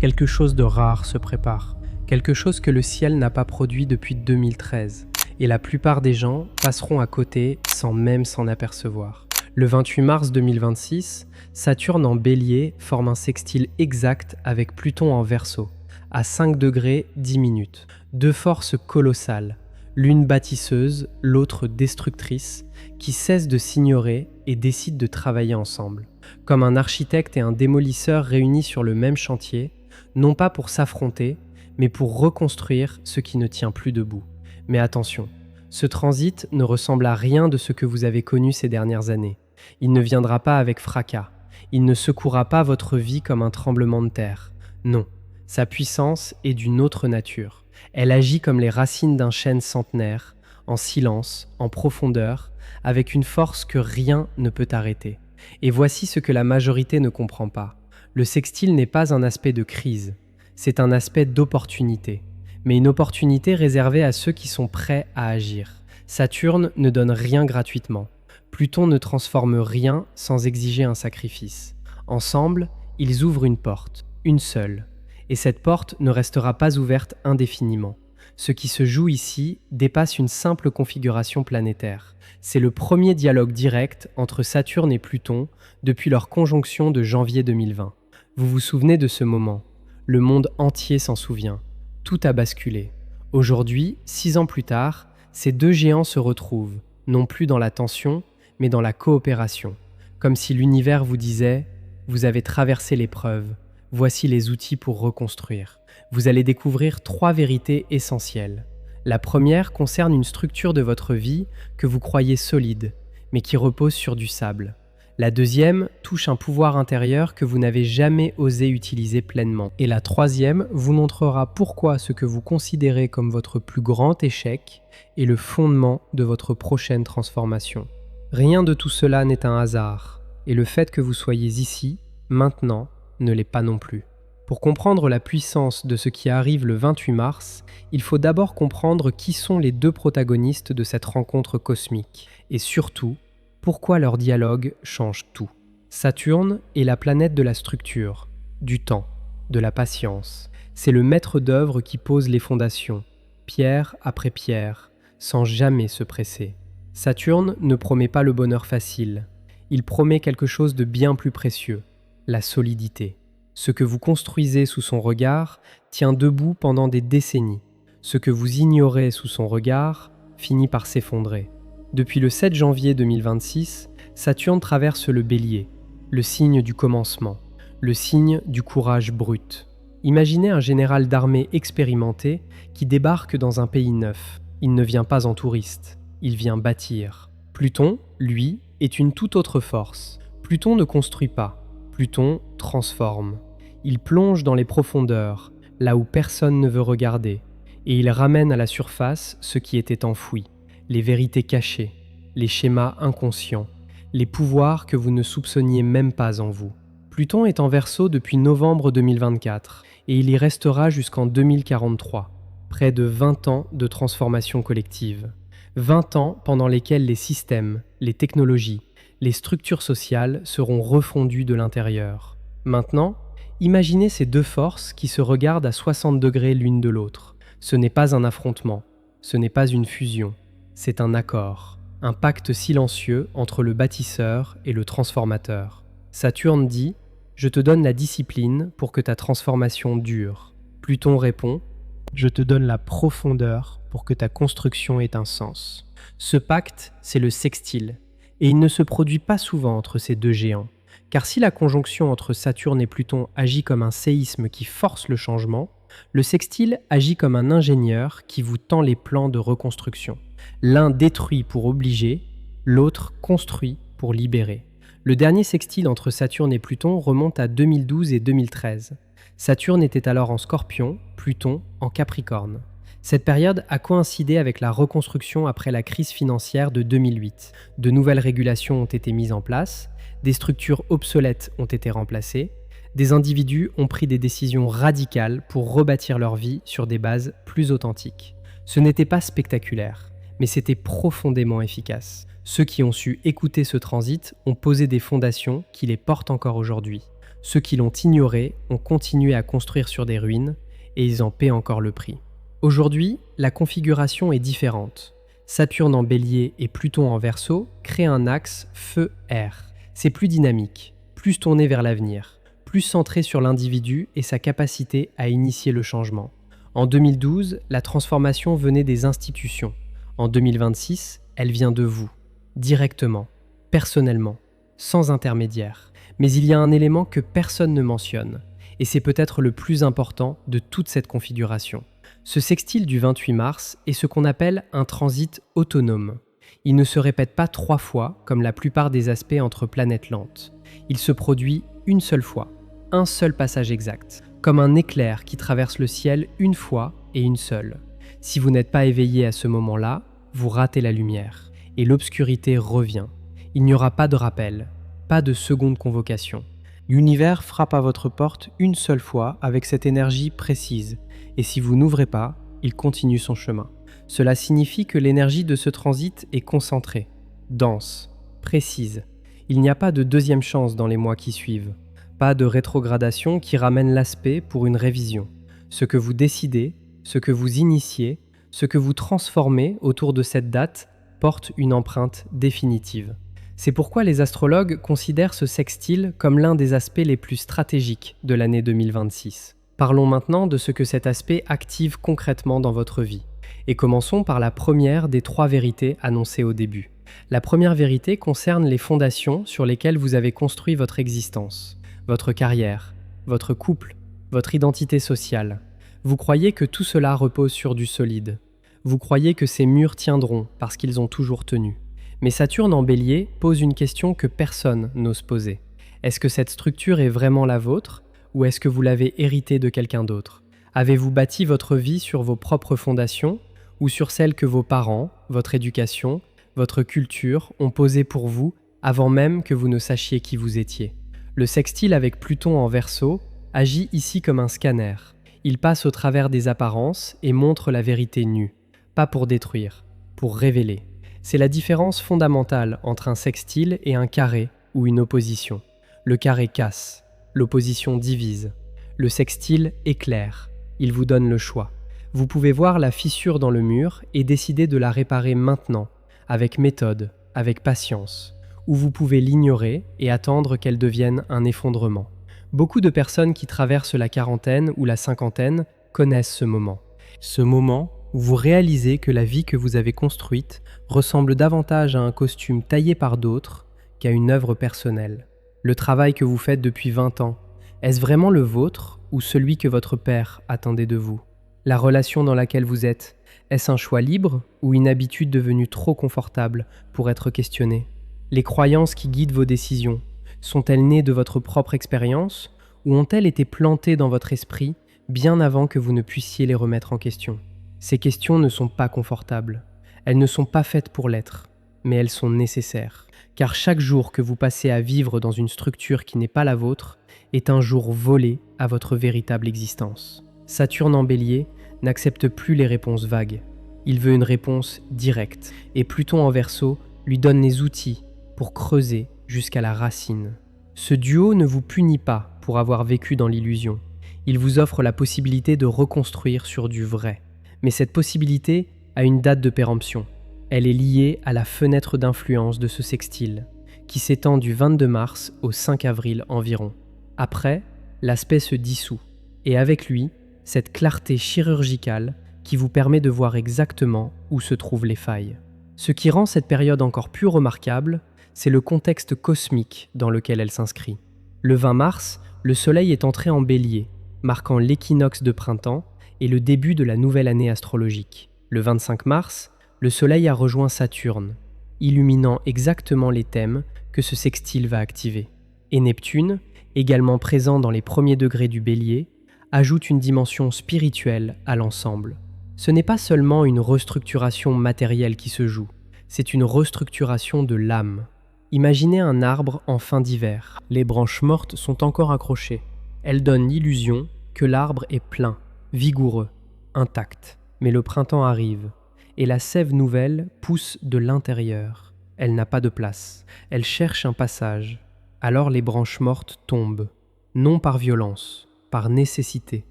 Quelque chose de rare se prépare, quelque chose que le ciel n'a pas produit depuis 2013, et la plupart des gens passeront à côté sans même s'en apercevoir. Le 28 mars 2026, Saturne en Bélier forme un sextile exact avec Pluton en Verseau, à 5 degrés 10 minutes. Deux forces colossales, l'une bâtisseuse, l'autre destructrice, qui cessent de s'ignorer et décident de travailler ensemble. Comme un architecte et un démolisseur réunis sur le même chantier, non pas pour s'affronter, mais pour reconstruire ce qui ne tient plus debout. Mais attention, ce transit ne ressemble à rien de ce que vous avez connu ces dernières années. Il ne viendra pas avec fracas. Il ne secouera pas votre vie comme un tremblement de terre. Non, sa puissance est d'une autre nature. Elle agit comme les racines d'un chêne centenaire, en silence, en profondeur, avec une force que rien ne peut arrêter. Et voici ce que la majorité ne comprend pas. Le sextile n'est pas un aspect de crise, c'est un aspect d'opportunité. Mais une opportunité réservée à ceux qui sont prêts à agir. Saturne ne donne rien gratuitement. Pluton ne transforme rien sans exiger un sacrifice. Ensemble, ils ouvrent une porte, une seule. Et cette porte ne restera pas ouverte indéfiniment. Ce qui se joue ici dépasse une simple configuration planétaire. C'est le premier dialogue direct entre Saturne et Pluton depuis leur conjonction de janvier 2020. Vous vous souvenez de ce moment? Le monde entier s'en souvient. Tout a basculé. Aujourd'hui, 6 ans plus tard, ces deux géants se retrouvent, non plus dans la tension, mais dans la coopération. Comme si l'univers vous disait « Vous avez traversé l'épreuve, voici les outils pour reconstruire ». Vous allez découvrir 3 vérités essentielles. La première concerne une structure de votre vie que vous croyez solide, mais qui repose sur du sable. La deuxième touche un pouvoir intérieur que vous n'avez jamais osé utiliser pleinement. Et la troisième vous montrera pourquoi ce que vous considérez comme votre plus grand échec est le fondement de votre prochaine transformation. Rien de tout cela n'est un hasard, et le fait que vous soyez ici, maintenant, ne l'est pas non plus. Pour comprendre la puissance de ce qui arrive le 28 mars, il faut d'abord comprendre qui sont les deux protagonistes de cette rencontre cosmique, et surtout, pourquoi leur dialogue change tout. Saturne est la planète de la structure, du temps, de la patience. C'est le maître d'œuvre qui pose les fondations, pierre après pierre, sans jamais se presser. Saturne ne promet pas le bonheur facile. Il promet quelque chose de bien plus précieux, la solidité. Ce que vous construisez sous son regard tient debout pendant des décennies. Ce que vous ignorez sous son regard finit par s'effondrer. Depuis le 7 janvier 2026, Saturne traverse le Bélier, le signe du commencement, le signe du courage brut. Imaginez un général d'armée expérimenté qui débarque dans un pays neuf. Il ne vient pas en touriste, il vient bâtir. Pluton, lui, est une toute autre force. Pluton ne construit pas, Pluton transforme. Il plonge dans les profondeurs, là où personne ne veut regarder, et il ramène à la surface ce qui était enfoui. Les vérités cachées, les schémas inconscients, les pouvoirs que vous ne soupçonniez même pas en vous. Pluton est en Verseau depuis novembre 2024 et il y restera jusqu'en 2043. Près de 20 ans de transformation collective. 20 ans pendant lesquels les systèmes, les technologies, les structures sociales seront refondues de l'intérieur. Maintenant, imaginez ces deux forces qui se regardent à 60 degrés l'une de l'autre. Ce n'est pas un affrontement, ce n'est pas une fusion. C'est un accord, un pacte silencieux entre le bâtisseur et le transformateur. Saturne dit « Je te donne la discipline pour que ta transformation dure ». Pluton répond « Je te donne la profondeur pour que ta construction ait un sens ». Ce pacte, c'est le sextile, et il ne se produit pas souvent entre ces deux géants. Car si la conjonction entre Saturne et Pluton agit comme un séisme qui force le changement, le sextile agit comme un ingénieur qui vous tend les plans de reconstruction. L'un détruit pour obliger, l'autre construit pour libérer. Le dernier sextile entre Saturne et Pluton remonte à 2012 et 2013. Saturne était alors en Scorpion, Pluton en Capricorne. Cette période a coïncidé avec la reconstruction après la crise financière de 2008. De nouvelles régulations ont été mises en place, des structures obsolètes ont été remplacées, des individus ont pris des décisions radicales pour rebâtir leur vie sur des bases plus authentiques. Ce n'était pas spectaculaire, mais c'était profondément efficace. Ceux qui ont su écouter ce transit ont posé des fondations qui les portent encore aujourd'hui. Ceux qui l'ont ignoré ont continué à construire sur des ruines et ils en paient encore le prix. Aujourd'hui, la configuration est différente. Saturne en Bélier et Pluton en Verseau créent un axe Feu-Air. C'est plus dynamique, plus tourné vers l'avenir, plus centré sur l'individu et sa capacité à initier le changement. En 2012, la transformation venait des institutions. En 2026, elle vient de vous, directement, personnellement, sans intermédiaire. Mais il y a un élément que personne ne mentionne, et c'est peut-être le plus important de toute cette configuration. Ce sextile du 28 mars est ce qu'on appelle un transit autonome. Il ne se répète pas 3 fois comme la plupart des aspects entre planètes lentes. Il se produit une seule fois, un seul passage exact, comme un éclair qui traverse le ciel une fois et une seule. Si vous n'êtes pas éveillé à ce moment-là, vous ratez la lumière, et l'obscurité revient. Il n'y aura pas de rappel, pas de seconde convocation. L'univers frappe à votre porte une seule fois avec cette énergie précise, et si vous n'ouvrez pas, il continue son chemin. Cela signifie que l'énergie de ce transit est concentrée, dense, précise. Il n'y a pas de deuxième chance dans les mois qui suivent, pas de rétrogradation qui ramène l'aspect pour une révision. Ce que vous décidez, ce que vous initiez, ce que vous transformez autour de cette date porte une empreinte définitive. C'est pourquoi les astrologues considèrent ce sextile comme l'un des aspects les plus stratégiques de l'année 2026. Parlons maintenant de ce que cet aspect active concrètement dans votre vie. Et commençons par la première des 3 vérités annoncées au début. La première vérité concerne les fondations sur lesquelles vous avez construit votre existence, votre carrière, votre couple, votre identité sociale. Vous croyez que tout cela repose sur du solide. Vous croyez que ces murs tiendront parce qu'ils ont toujours tenu. Mais Saturne en Bélier pose une question que personne n'ose poser. Est-ce que cette structure est vraiment la vôtre ou est-ce que vous l'avez héritée de quelqu'un d'autre ? Avez-vous bâti votre vie sur vos propres fondations ou sur celles que vos parents, votre éducation, votre culture ont posées pour vous avant même que vous ne sachiez qui vous étiez ? Le sextile avec Pluton en Verseau agit ici comme un scanner. Il passe au travers des apparences et montre la vérité nue, pas pour détruire, pour révéler. C'est la différence fondamentale entre un sextile et un carré ou une opposition. Le carré casse, l'opposition divise. Le sextile éclaire, il vous donne le choix. Vous pouvez voir la fissure dans le mur et décider de la réparer maintenant, avec méthode, avec patience. Ou vous pouvez l'ignorer et attendre qu'elle devienne un effondrement. Beaucoup de personnes qui traversent la quarantaine ou la cinquantaine connaissent ce moment. Ce moment où vous réalisez que la vie que vous avez construite ressemble davantage à un costume taillé par d'autres qu'à une œuvre personnelle. Le travail que vous faites depuis 20 ans, est-ce vraiment le vôtre ou celui que votre père attendait de vous ? La relation dans laquelle vous êtes, est-ce un choix libre ou une habitude devenue trop confortable pour être questionnée ? Les croyances qui guident vos décisions, sont-elles nées de votre propre expérience ou ont-elles été plantées dans votre esprit bien avant que vous ne puissiez les remettre en question ? Ces questions ne sont pas confortables. Elles ne sont pas faites pour l'être, mais elles sont nécessaires. Car chaque jour que vous passez à vivre dans une structure qui n'est pas la vôtre est un jour volé à votre véritable existence. Saturne en Bélier n'accepte plus les réponses vagues. Il veut une réponse directe. Et Pluton en Verseau lui donne les outils pour creuser jusqu'à la racine. Ce duo ne vous punit pas pour avoir vécu dans l'illusion. Il vous offre la possibilité de reconstruire sur du vrai. Mais cette possibilité a une date de péremption. Elle est liée à la fenêtre d'influence de ce sextile, qui s'étend du 22 mars au 5 avril environ. Après, l'aspect se dissout, et avec lui, cette clarté chirurgicale qui vous permet de voir exactement où se trouvent les failles. Ce qui rend cette période encore plus remarquable, c'est le contexte cosmique dans lequel elle s'inscrit. Le 20 mars, le Soleil est entré en Bélier, marquant l'équinoxe de printemps et le début de la nouvelle année astrologique. Le 25 mars, le Soleil a rejoint Saturne, illuminant exactement les thèmes que ce sextile va activer. Et Neptune, également présent dans les premiers degrés du Bélier, ajoute une dimension spirituelle à l'ensemble. Ce n'est pas seulement une restructuration matérielle qui se joue, c'est une restructuration de l'âme. Imaginez un arbre en fin d'hiver. Les branches mortes sont encore accrochées. Elles donnent l'illusion que l'arbre est plein, vigoureux, intact. Mais le printemps arrive, et la sève nouvelle pousse de l'intérieur. Elle n'a pas de place. Elle cherche un passage. Alors les branches mortes tombent. non par violence, par nécessité,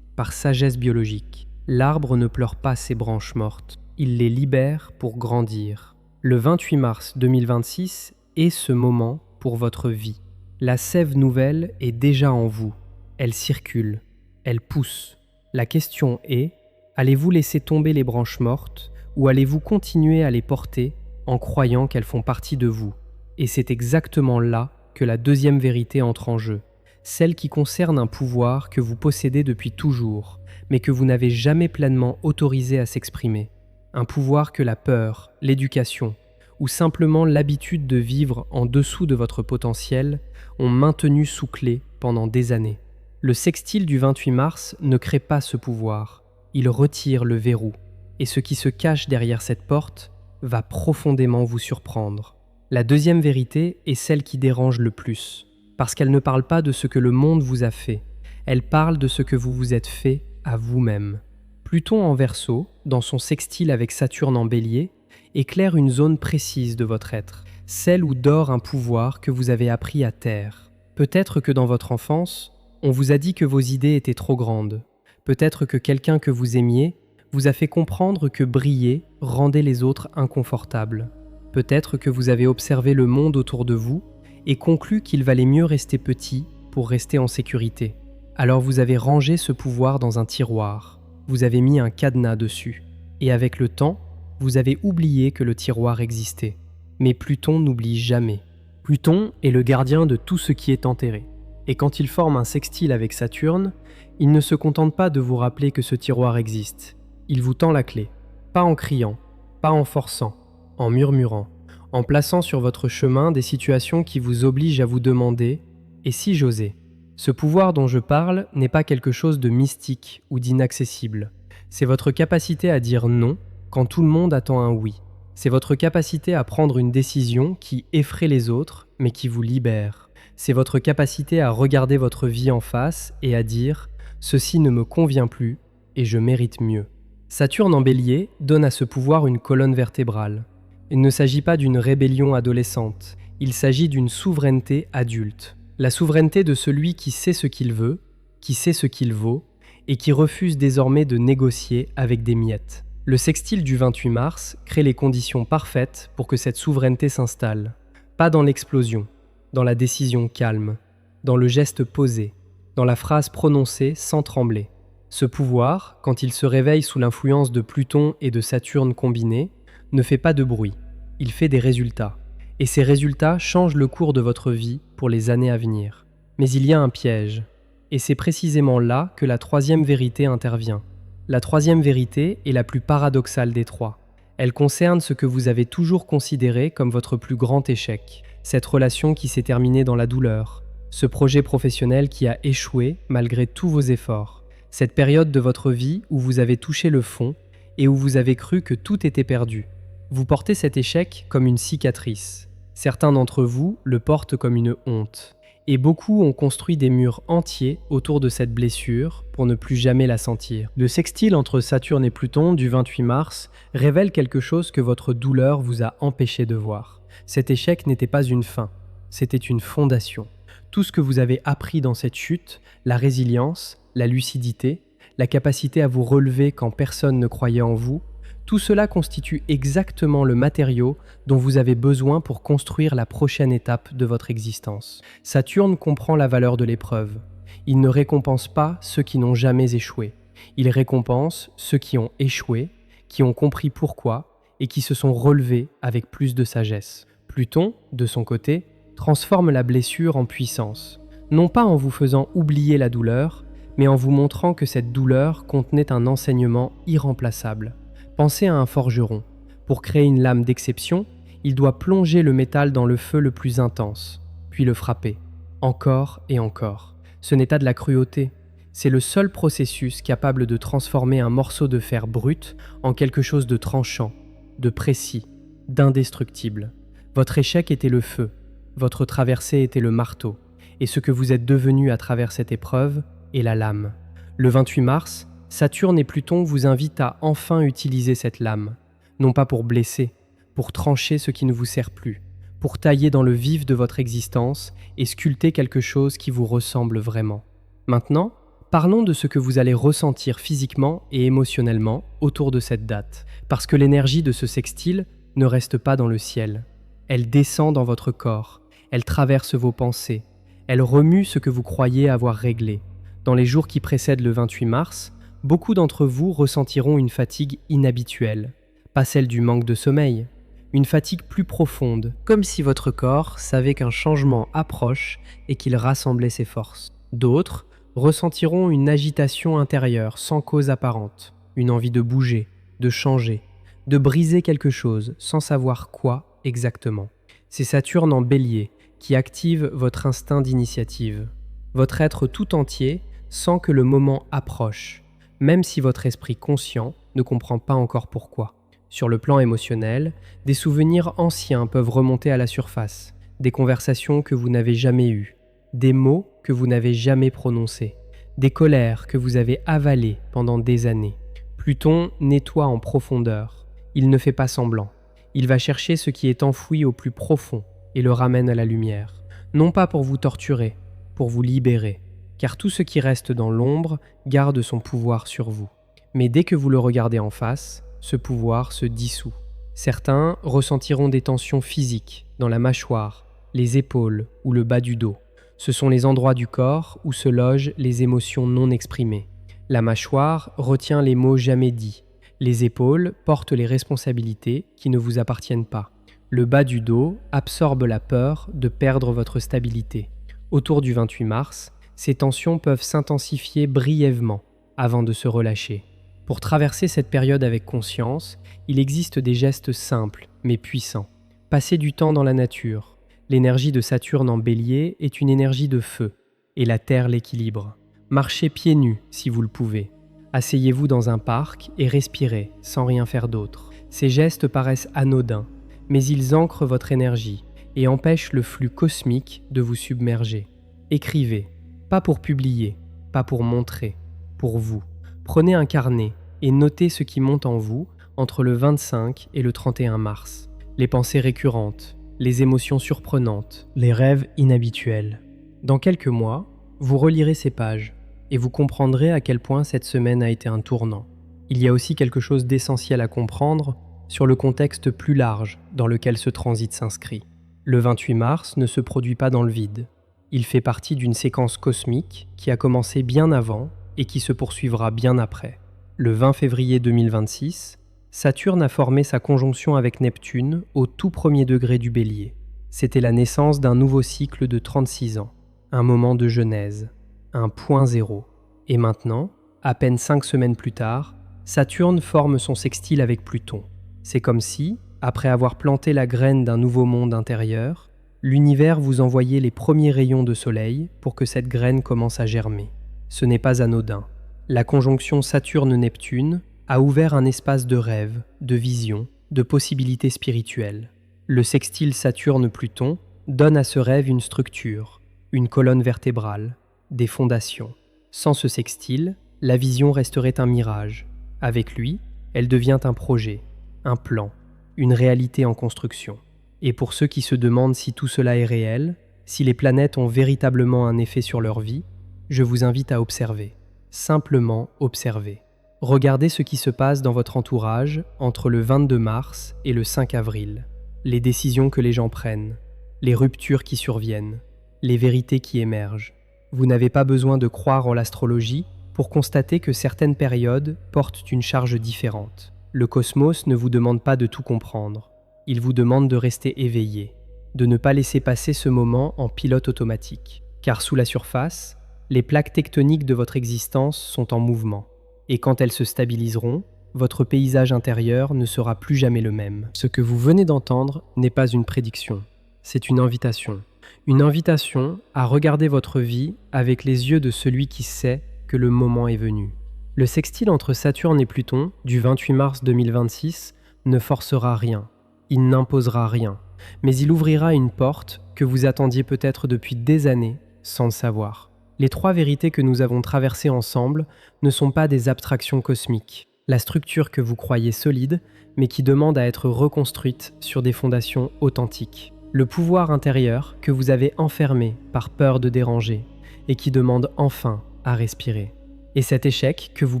par sagesse biologique. L'arbre ne pleure pas ses branches mortes, il les libère pour grandir. Le 28 mars 2026 est ce moment pour votre vie. La sève nouvelle est déjà en vous, elle circule, elle pousse. La question est, allez-vous laisser tomber les branches mortes ou allez-vous continuer à les porter en croyant qu'elles font partie de vous? Et c'est exactement là que la deuxième vérité entre en jeu, celle qui concerne un pouvoir que vous possédez depuis toujours, mais que vous n'avez jamais pleinement autorisé à s'exprimer. Un pouvoir que la peur, l'éducation, ou simplement l'habitude de vivre en dessous de votre potentiel ont maintenu sous clé pendant des années. Le sextile du 28 mars ne crée pas ce pouvoir, il retire le verrou, et ce qui se cache derrière cette porte va profondément vous surprendre. La deuxième vérité est celle qui dérange le plus, parce qu'elle ne parle pas de ce que le monde vous a fait, elle parle de ce que vous vous êtes fait à vous-même. Pluton en Verseau, dans son sextile avec Saturne en Bélier, éclaire une zone précise de votre être, celle où dort un pouvoir que vous avez appris à taire. Peut-être que dans votre enfance, on vous a dit que vos idées étaient trop grandes. Peut-être que quelqu'un que vous aimiez vous a fait comprendre que briller rendait les autres inconfortables. Peut-être que vous avez observé le monde autour de vous et conclu qu'il valait mieux rester petit pour rester en sécurité. Alors vous avez rangé ce pouvoir dans un tiroir, vous avez mis un cadenas dessus, et avec le temps, vous avez oublié que le tiroir existait. Mais Pluton n'oublie jamais. Pluton est le gardien de tout ce qui est enterré. Et quand il forme un sextile avec Saturne, il ne se contente pas de vous rappeler que ce tiroir existe. Il vous tend la clé. Pas en criant, pas en forçant, en murmurant, en plaçant sur votre chemin des situations qui vous obligent à vous demander « et si j'osais ?» Ce pouvoir dont je parle n'est pas quelque chose de mystique ou d'inaccessible. C'est votre capacité à dire non quand tout le monde attend un oui. C'est votre capacité à prendre une décision qui effraie les autres, mais qui vous libère. C'est votre capacité à regarder votre vie en face et à dire « ceci ne me convient plus et je mérite mieux ». Saturne en Bélier donne à ce pouvoir une colonne vertébrale. Il ne s'agit pas d'une rébellion adolescente, il s'agit d'une souveraineté adulte. La souveraineté de celui qui sait ce qu'il veut, qui sait ce qu'il vaut, et qui refuse désormais de négocier avec des miettes. Le sextile du 28 mars crée les conditions parfaites pour que cette souveraineté s'installe. Pas dans l'explosion, dans la décision calme, dans le geste posé, dans la phrase prononcée sans trembler. Ce pouvoir, quand il se réveille sous l'influence de Pluton et de Saturne combinés, ne fait pas de bruit, il fait des résultats. Et ces résultats changent le cours de votre vie pour les années à venir. Mais il y a un piège, et c'est précisément là que la troisième vérité intervient. La troisième vérité est la plus paradoxale des trois. Elle concerne ce que vous avez toujours considéré comme votre plus grand échec, cette relation qui s'est terminée dans la douleur, ce projet professionnel qui a échoué malgré tous vos efforts, cette période de votre vie où vous avez touché le fond et où vous avez cru que tout était perdu. Vous portez cet échec comme une cicatrice. Certains d'entre vous le portent comme une honte. Et beaucoup ont construit des murs entiers autour de cette blessure pour ne plus jamais la sentir. Le sextile entre Saturne et Pluton du 28 mars révèle quelque chose que votre douleur vous a empêché de voir. Cet échec n'était pas une fin, c'était une fondation. Tout ce que vous avez appris dans cette chute, la résilience, la lucidité, la capacité à vous relever quand personne ne croyait en vous, tout cela constitue exactement le matériau dont vous avez besoin pour construire la prochaine étape de votre existence. Saturne comprend la valeur de l'épreuve. Il ne récompense pas ceux qui n'ont jamais échoué. Il récompense ceux qui ont échoué, qui ont compris pourquoi et qui se sont relevés avec plus de sagesse. Pluton, de son côté, transforme la blessure en puissance, non pas en vous faisant oublier la douleur, mais en vous montrant que cette douleur contenait un enseignement irremplaçable. Pensez à un forgeron. Pour créer une lame d'exception, il doit plonger le métal dans le feu le plus intense, puis le frapper, encore et encore. Ce n'est pas de la cruauté, c'est le seul processus capable de transformer un morceau de fer brut en quelque chose de tranchant, de précis, d'indestructible. Votre échec était le feu, votre traversée était le marteau, et ce que vous êtes devenu à travers cette épreuve est la lame. Le 28 mars, Saturne et Pluton vous invitent à enfin utiliser cette lame, non pas pour blesser, pour trancher ce qui ne vous sert plus, pour tailler dans le vif de votre existence et sculpter quelque chose qui vous ressemble vraiment. Maintenant, parlons de ce que vous allez ressentir physiquement et émotionnellement autour de cette date, parce que l'énergie de ce sextile ne reste pas dans le ciel. Elle descend dans votre corps, elle traverse vos pensées, elle remue ce que vous croyez avoir réglé. Dans les jours qui précèdent le 28 mars, beaucoup d'entre vous ressentiront une fatigue inhabituelle, pas celle du manque de sommeil, une fatigue plus profonde, comme si votre corps savait qu'un changement approche et qu'il rassemblait ses forces. D'autres ressentiront une agitation intérieure sans cause apparente, une envie de bouger, de changer, de briser quelque chose sans savoir quoi exactement. C'est Saturne en Bélier qui active votre instinct d'initiative. Votre être tout entier sent que le moment approche, même si votre esprit conscient ne comprend pas encore pourquoi. Sur le plan émotionnel, des souvenirs anciens peuvent remonter à la surface, des conversations que vous n'avez jamais eues, des mots que vous n'avez jamais prononcés, des colères que vous avez avalées pendant des années. Pluton nettoie en profondeur, il ne fait pas semblant. Il va chercher ce qui est enfoui au plus profond et le ramène à la lumière. Non pas pour vous torturer, pour vous libérer, car tout ce qui reste dans l'ombre garde son pouvoir sur vous. Mais dès que vous le regardez en face, ce pouvoir se dissout. Certains ressentiront des tensions physiques dans la mâchoire, les épaules ou le bas du dos. Ce sont les endroits du corps où se logent les émotions non exprimées. La mâchoire retient les mots jamais dits. Les épaules portent les responsabilités qui ne vous appartiennent pas. Le bas du dos absorbe la peur de perdre votre stabilité. Autour du 28 mars, ces tensions peuvent s'intensifier brièvement avant de se relâcher. Pour traverser cette période avec conscience, il existe des gestes simples mais puissants. Passer du temps dans la nature. L'énergie de Saturne en Bélier est une énergie de feu, et la Terre l'équilibre. Marchez pieds nus si vous le pouvez. Asseyez-vous dans un parc et respirez sans rien faire d'autre. Ces gestes paraissent anodins, mais ils ancrent votre énergie et empêchent le flux cosmique de vous submerger. Écrivez, pas pour publier, pas pour montrer, pour vous. Prenez un carnet et notez ce qui monte en vous entre le 25 et le 31 mars. Les pensées récurrentes, les émotions surprenantes, les rêves inhabituels. Dans quelques mois, vous relirez ces pages et vous comprendrez à quel point cette semaine a été un tournant. Il y a aussi quelque chose d'essentiel à comprendre sur le contexte plus large dans lequel ce transit s'inscrit. Le 28 mars ne se produit pas dans le vide. Il fait partie d'une séquence cosmique qui a commencé bien avant et qui se poursuivra bien après. Le 20 février 2026, Saturne a formé sa conjonction avec Neptune au tout premier degré du Bélier. C'était la naissance d'un nouveau cycle de 36 ans, un moment de genèse, un point zéro. Et maintenant, à peine 5 semaines plus tard, Saturne forme son sextile avec Pluton. C'est comme si, après avoir planté la graine d'un nouveau monde intérieur, l'univers vous envoyait les premiers rayons de soleil pour que cette graine commence à germer. Ce n'est pas anodin. La conjonction Saturne-Neptune a ouvert un espace de rêve, de vision, de possibilités spirituelles. Le sextile Saturne-Pluton donne à ce rêve une structure, une colonne vertébrale, des fondations. Sans ce sextile, la vision resterait un mirage. Avec lui, elle devient un projet, un plan, une réalité en construction. Et pour ceux qui se demandent si tout cela est réel, si les planètes ont véritablement un effet sur leur vie, je vous invite à observer. Simplement observer. Regardez ce qui se passe dans votre entourage entre le 22 mars et le 5 avril. Les décisions que les gens prennent, les ruptures qui surviennent, les vérités qui émergent. Vous n'avez pas besoin de croire en l'astrologie pour constater que certaines périodes portent une charge différente. Le cosmos ne vous demande pas de tout comprendre. Il vous demande de rester éveillé, de ne pas laisser passer ce moment en pilote automatique. Car sous la surface, les plaques tectoniques de votre existence sont en mouvement. Et quand elles se stabiliseront, votre paysage intérieur ne sera plus jamais le même. Ce que vous venez d'entendre n'est pas une prédiction, c'est une invitation. Une invitation à regarder votre vie avec les yeux de celui qui sait que le moment est venu. Le sextile entre Saturne et Pluton du 28 mars 2026 ne forcera rien, il n'imposera rien, mais il ouvrira une porte que vous attendiez peut-être depuis des années sans le savoir. Les 3 vérités que nous avons traversées ensemble ne sont pas des abstractions cosmiques. La structure que vous croyez solide, mais qui demande à être reconstruite sur des fondations authentiques. le pouvoir intérieur que vous avez enfermé par peur de déranger et qui demande enfin à respirer. Et cet échec que vous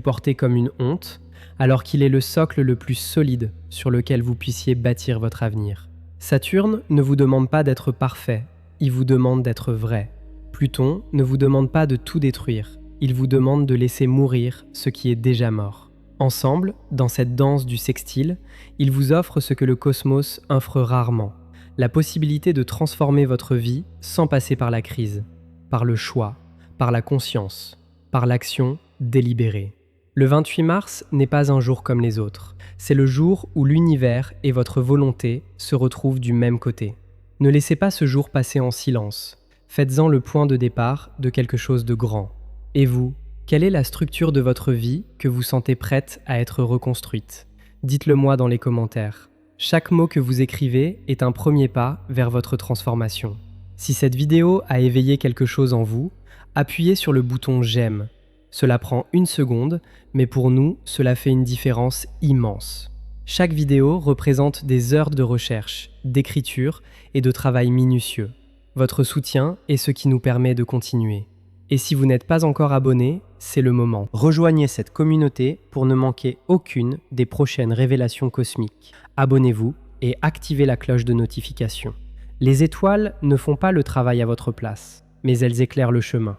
portez comme une honte, alors qu'il est le socle le plus solide sur lequel vous puissiez bâtir votre avenir. Saturne ne vous demande pas d'être parfait, il vous demande d'être vrai. Pluton ne vous demande pas de tout détruire, il vous demande de laisser mourir ce qui est déjà mort. Ensemble, dans cette danse du sextile, il vous offre ce que le cosmos offre rarement, la possibilité de transformer votre vie sans passer par la crise, par le choix, par la conscience, par l'action délibérée. Le 28 mars n'est pas un jour comme les autres, c'est le jour où l'univers et votre volonté se retrouvent du même côté. Ne laissez pas ce jour passer en silence, faites-en le point de départ de quelque chose de grand. Et vous, quelle est la structure de votre vie que vous sentez prête à être reconstruite? Dites-le moi dans les commentaires. Chaque mot que vous écrivez est un premier pas vers votre transformation. Si cette vidéo a éveillé quelque chose en vous, appuyez sur le bouton j'aime. Cela prend 1 seconde, mais pour nous, cela fait une différence immense. Chaque vidéo représente des heures de recherche, d'écriture et de travail minutieux. Votre soutien est ce qui nous permet de continuer. Et si vous n'êtes pas encore abonné, c'est le moment. Rejoignez cette communauté pour ne manquer aucune des prochaines révélations cosmiques. Abonnez-vous et activez la cloche de notification. Les étoiles ne font pas le travail à votre place, mais elles éclairent le chemin.